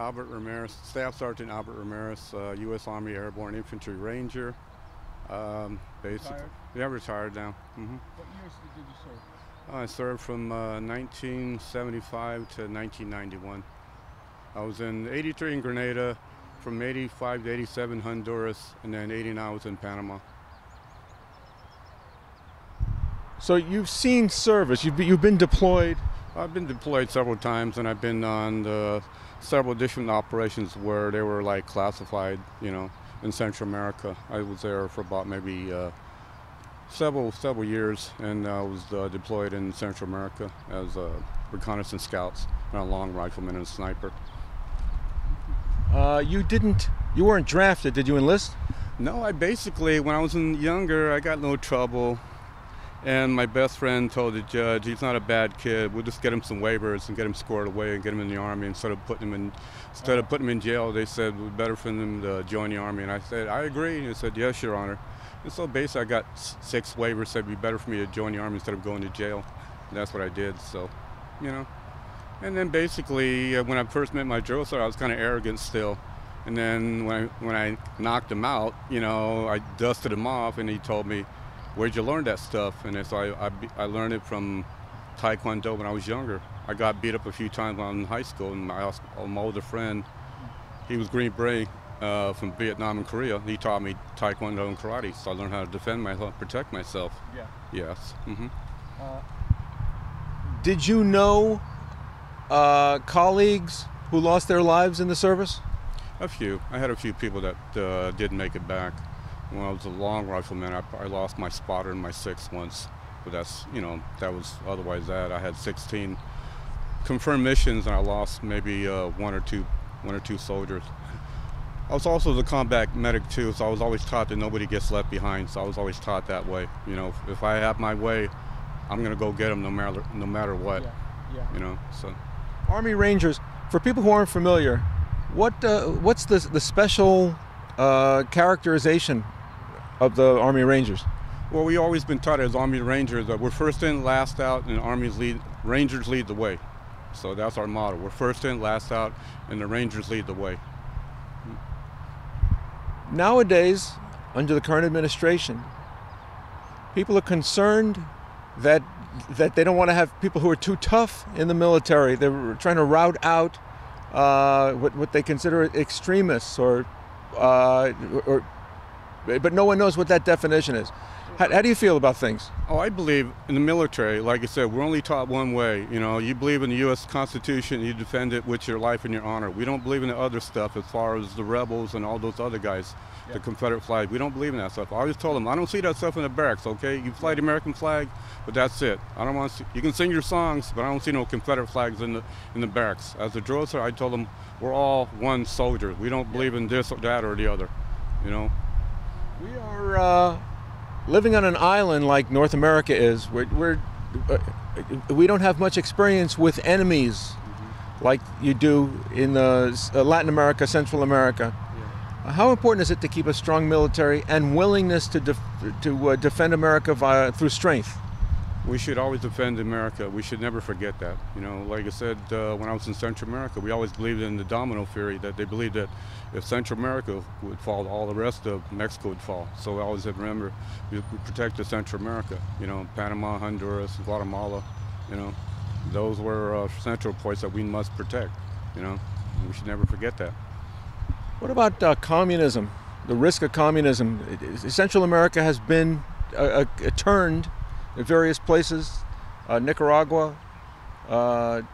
Albert Ramirez, Staff Sergeant Albert Ramirez, U.S. Army Airborne Infantry Ranger. Basically, Retired? yeah, retired now. What years did you serve? I served from 1975 to 1991. I was in 83 in Grenada, from 85 to 87 Honduras, and then 89 I was in Panama. So you've seen service. You've been deployed. I've been deployed several times, and I've been on several different operations where they were like classified, in Central America. I was there for about maybe several years, and I was deployed in Central America as reconnaissance scouts and a long rifleman and a sniper. You weren't drafted. Did you enlist? No, I basically, when I was younger, I got in no trouble. And my best friend told the judge, he's not a bad kid. We'll just get him some waivers and get him squared away and get him in the Army instead of putting him in jail. They said it was better for them to join the Army. And I said, I agree. And he said, yes, Your Honor. And so basically I got 6 waivers, said it'd be better for me to join the Army instead of going to jail. And that's what I did, so, And then basically, when I first met my drill sergeant, I was kind of arrogant still. And then when I knocked him out, I dusted him off, and he told me, where'd you learn that stuff? And so I learned it from Taekwondo when I was younger. I got beat up a few times when I was in high school, and my older friend, he was Green Beret from Vietnam and Korea. He taught me Taekwondo and karate, so I learned how to defend myself, protect myself. Yeah. Yes. Did you know colleagues who lost their lives in the service? A few. I had a few people that didn't make it back. When I was a long rifleman, I lost my spotter and my 6th once, but that's, that was otherwise that. I had 16 confirmed missions, and I lost maybe one or two soldiers. I was also the combat medic too, so I was always taught that nobody gets left behind. So I was always taught that way. If I have my way, I'm gonna go get them no matter what. Yeah. So. Army Rangers. For people who aren't familiar, what's the special characterization of the Army Rangers? Well, we've always been taught as Army Rangers that we're first in, last out, and Rangers lead the way. So that's our motto. We're first in, last out, and the Rangers lead the way. Nowadays, under the current administration, people are concerned that they don't want to have people who are too tough in the military. They're trying to rout out what they consider extremists but no one knows what that definition is. How do you feel about things? Oh, I believe in the military, like I said, we're only taught one way. You believe in the U.S. Constitution, you defend it with your life and your honor. We don't believe in the other stuff as far as the rebels and all those other guys, the Confederate flag. We don't believe in that stuff. I always told them, I don't see that stuff in the barracks, okay? You fly the American flag, but that's it. I don't want to see, you can sing your songs, but I don't see no Confederate flags in the barracks. As a drill sergeant, I told them, we're all one soldier. We don't believe in this or that or the other, We are living on an island like North America is. We don't have much experience with enemies like you do in Latin America, Central America. Yeah. How important is it to keep a strong military and willingness to defend America through strength? We should always defend America. We should never forget that. Like I said, when I was in Central America, we always believed in the domino theory, that they believed that if Central America would fall, all the rest of Mexico would fall. So we always have to remember, we protect the Central America. Panama, Honduras, Guatemala, those were central points that we must protect. We should never forget that. What about communism? The risk of communism. Central America has been turned in various places, Nicaragua. The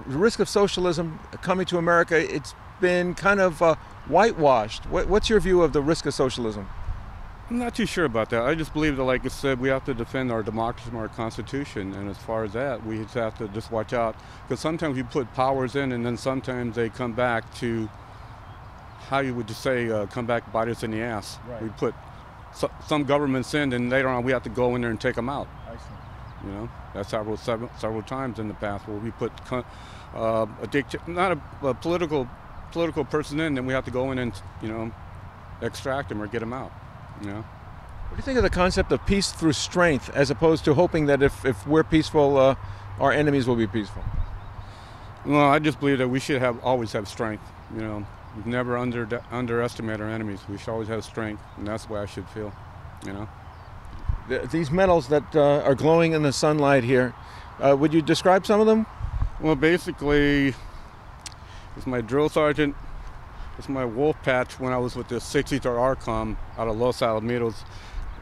risk of socialism coming to America, it's been kind of whitewashed. What's your view of the risk of socialism? I'm not too sure about that. I just believe that, like I said, we have to defend our democracy and our Constitution, and as far as that, we just have to just watch out, because sometimes you put powers in, and then sometimes they come back to, how you would just say, come back and bite us in the ass. Right. We put some governments in, and later on we have to go in there and take them out. I see. That's several times in the past where we put not a political person in, then we have to go in and extract them or get them out. What do you think of the concept of peace through strength, as opposed to hoping that if we're peaceful, our enemies will be peaceful? Well, I just believe that we should always have strength. You know, never underestimate our enemies. We should always have strength, and that's the way I should feel. You know. These medals that are glowing in the sunlight here, would you describe some of them? Well, basically, it's my drill sergeant. It's my wolf patch when I was with the 63rd ARCOM out of Los Alamitos.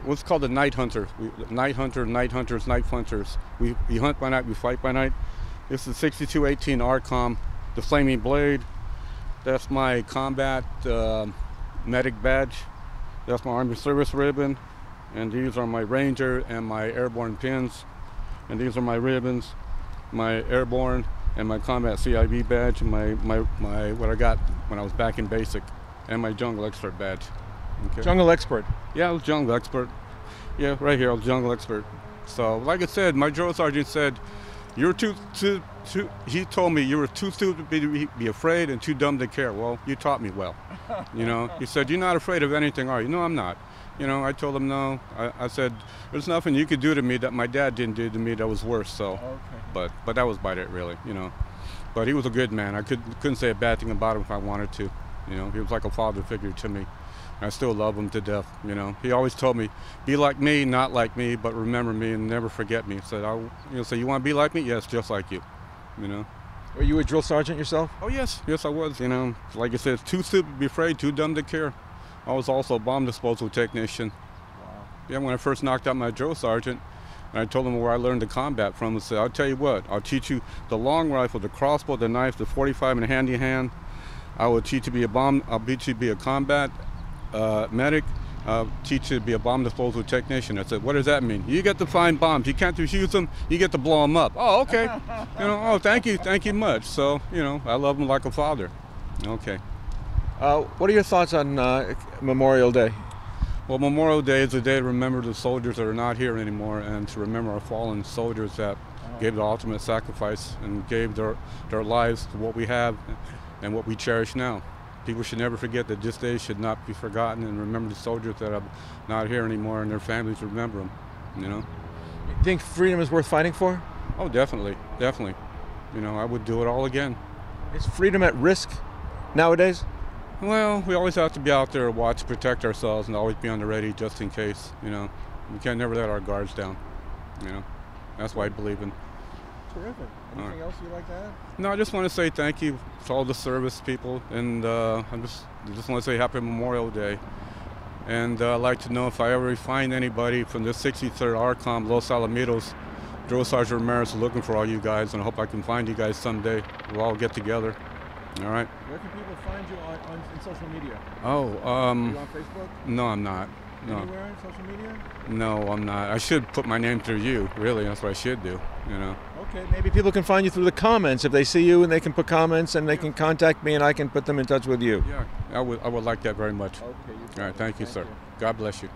What's called the night hunter. Night hunters, night hunters. We hunt by night, we fight by night. This is 6218 ARCOM, the Flaming Blade. That's my combat medic badge. That's my Army Service ribbon. And these are my Ranger and my airborne pins. And these are my ribbons, my airborne and my combat CIB badge, and my what I got when I was back in basic, and my jungle expert badge. Okay. Jungle expert. Yeah, I was jungle expert. Yeah, right here, I was jungle expert. So, like I said, my drill sergeant said, "You're too." He told me you were too stupid to be afraid and too dumb to care. Well, you taught me well. You know, he said, "You're not afraid of anything, are you?" No, I'm not. You know, I told him no. I said, "There's nothing you could do to me that my dad didn't do to me that was worse." So, okay. but that was about it, really. You know, but he was a good man. I couldn't say a bad thing about him if I wanted to. You know, he was like a father figure to me. I still love him to death. You know, he always told me, "Be like me, not like me, but remember me and never forget me." He said, "So you want to be like me? Yes, just like you." You know. Were you a drill sergeant yourself? Oh yes, I was. You know, like I said, too stupid to be afraid, too dumb to care. I was also a bomb disposal technician. Wow. Yeah, when I first knocked out my drill sergeant, and I told him where I learned the combat from, I said, "I'll tell you what, I'll teach you the long rifle, the crossbow, the knife, the 45 and handy hand. I will teach you to be a bomb. I'll teach you to be a combat medic. I'll teach you to be a bomb disposal technician." I said, "What does that mean?" "You get to find bombs. You can't defuse them. You get to blow them up." "Oh, okay." You know, "Oh, thank you much." So, you know, I love him like a father. Okay. What are your thoughts on Memorial Day? Well, Memorial Day is a day to remember the soldiers that are not here anymore, and to remember our fallen soldiers that gave the ultimate sacrifice and gave their lives to what we have and what we cherish now. People should never forget that this day should not be forgotten, and remember the soldiers that are not here anymore, and their families remember them. You know. You think freedom is worth fighting for? Oh, definitely. You know, I would do it all again. Is freedom at risk nowadays? Well, we always have to be out there to watch, protect ourselves, and always be on the ready just in case. You know, we can't never let our guards down. You know, that's why I believe in. Terrific. Anything else you'd like to add? No, I just want to say thank you to all the service people, and I just want to say Happy Memorial Day. And I'd like to know if I ever find anybody from the 63rd ARCOM, Los Alamitos, Drill Sergeant Ramirez is looking for all you guys, and I hope I can find you guys someday. We'll all get together. All right. Where can people find you in social media? Oh, Are you on Facebook? No, I'm not. No. Anywhere in social media? No, I'm not. I should put my name through you, really. That's what I should do, you know. Okay, maybe people can find you through the comments. If they see you and they can put comments and they can contact me and I can put them in touch with you. Yeah, I would like that very much. Okay. All right, thank you, sir. God bless you.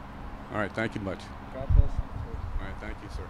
All right, thank you much. God bless you. All right, thank you, sir.